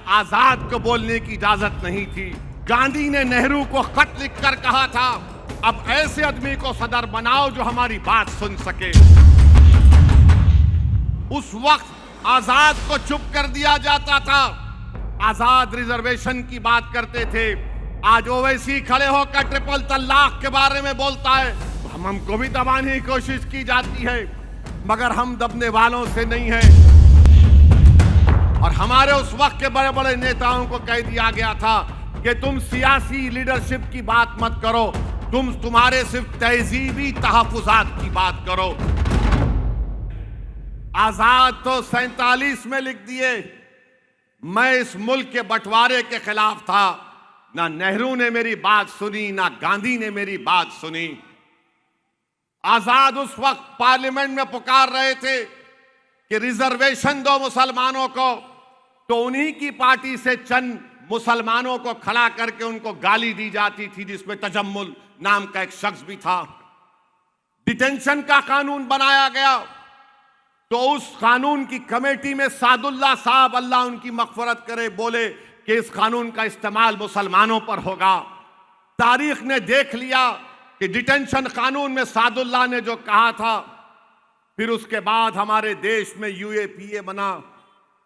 आजाद को बोलने की इजाजत नहीं थी। गांधी ने नेहरू को खत लिखकर कहा था, अब ऐसे आदमी को सदर बनाओ जो हमारी बात सुन सके। उस वक्त आजाद को चुप कर दिया जाता था। आजाद रिजर्वेशन की बात करते थे। आज ओवैसी खड़े होकर ट्रिपल तलाक के बारे में बोलता है तो हमको भी दबाने की कोशिश की जाती है, मगर हम दबने वालों से नहीं हैं। और हमारे उस वक्त के बड़े बड़े नेताओं को कह दिया गया था कि तुम सियासी लीडरशिप की बात मत करो, तुम्हारे सिर्फ तहजीबी तहफुजात की बात करो। आजाद तो 47 में लिख दिए, मैं इस मुल्क के बंटवारे के खिलाफ था। ना नेहरू ने मेरी बात सुनी, ना गांधी ने मेरी बात सुनी। आजाद उस वक्त पार्लियामेंट में पुकार रहे थे कि रिजर्वेशन दो मुसलमानों को, तो उन्हीं की पार्टी से चंद मुसलमानों को खड़ा करके उनको गाली दी जाती थी, जिसमें तजम्मुल नाम का एक शख्स भी था। डिटेंशन का कानून बनाया गया तो उस कानून की कमेटी में सादुल्ला साहब, अल्लाह उनकी मगफरत करे, बोले कि इस कानून का इस्तेमाल मुसलमानों पर होगा। तारीख ने देख लिया कि डिटेंशन कानून में सादुल्ला ने जो कहा था, फिर उसके बाद हमारे देश में यूएपीए बना,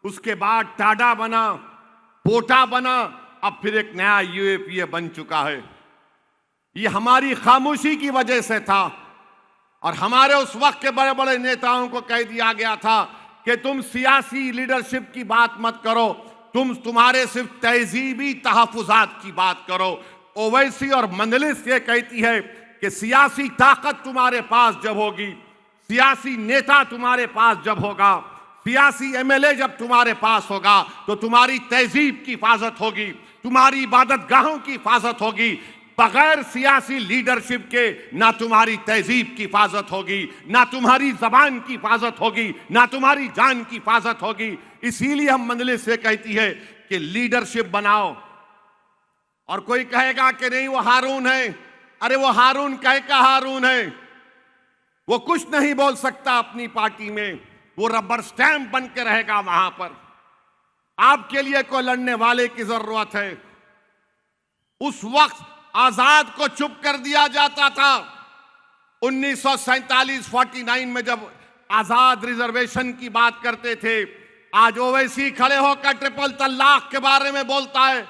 उसके बाद टाडा बना, पोटा बना, अब फिर एक नया यूएपीए बन चुका है। ये हमारी खामोशी की वजह से था। और हमारे उस वक्त के बड़े बड़े नेताओं को कह दिया गया था कि तुम सियासी लीडरशिप की बात मत करो, तुम्हारे सिर्फ तहजीबी तहफुजात की बात करो। ओवैसी और मंजलिस ये कहती है कि सियासी ताकत तुम्हारे पास जब होगी, सियासी नेता तुम्हारे पास जब होगा, सियासी एमएलए जब तुम्हारे पास होगा, तो तुम्हारी तहजीब की हिफाजत होगी, तुम्हारी इबादत गाहों की हिफाजत होगी। बगैर सियासी लीडरशिप के ना तुम्हारी तहजीब की हिफाजत होगी, ना तुम्हारी जबान की हिफाजत होगी, ना तुम्हारी जान की हिफाजत होगी। इसीलिए हम मंजलिस से कहती है कि लीडरशिप बनाओ। और कोई कहेगा कि नहीं वो हारून है, अरे वो हारून कह का हारून है, वो कुछ नहीं बोल सकता अपनी पार्टी में, वो रबर स्टैंप बन के रहेगा वहां पर। आपके लिए कोई लड़ने वाले की जरूरत है। उस वक्त आजाद को चुप कर दिया जाता था। 1947-49 में जब आजाद रिजर्वेशन की बात करते थे, आज ओवैसी खड़े होकर ट्रिपल तलाक के बारे में बोलता है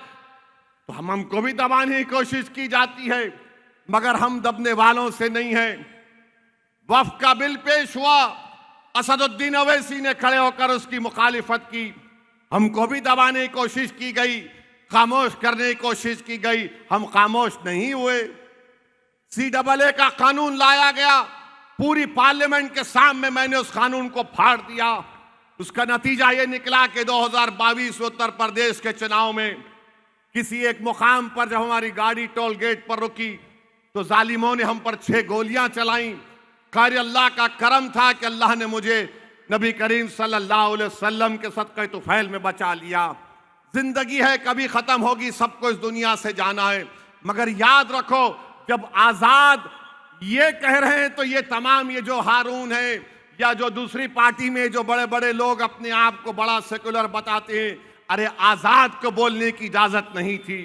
तो हमको भी दबाने की कोशिश की जाती है, मगर हम दबने वालों से नहीं हैं। वफ़ का बिल पेश हुआ, असदुद्दीन ओवैसी ने खड़े होकर उसकी मुखालिफत की, हमको भी दबाने की कोशिश की गई, खामोश करने की कोशिश की गई, हम खामोश नहीं हुए। CAA का कानून लाया गया, पूरी पार्लियामेंट के सामने मैंने उस कानून को फाड़ दिया। उसका नतीजा ये निकला कि 2022 उत्तर प्रदेश के चुनाव में किसी एक मुकाम पर जब हमारी गाड़ी टोल गेट पर रुकी तो जालिमों ने हम पर 6 गोलियां चलाई। खैर अल्लाह का करम था कि अल्लाह ने मुझे नबी करीम सल्लल्लाहु अलैहि वसल्लम के सदक़े तुफैल में बचा लिया। जिंदगी है, कभी खत्म होगी, सबको इस दुनिया से जाना है। मगर याद रखो, जब आजाद ये कह रहे हैं तो ये तमाम ये जो हारून है या जो दूसरी पार्टी में जो बड़े बड़े लोग अपने आप को बड़ा सेकुलर बताते हैं, अरे आजाद को बोलने की इजाजत नहीं थी।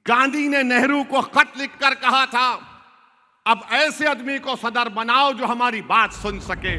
गांधी ने नेहरू को खत लिखकर कहा था, अब ऐसे आदमी को सदर बनाओ जो हमारी बात सुन सके।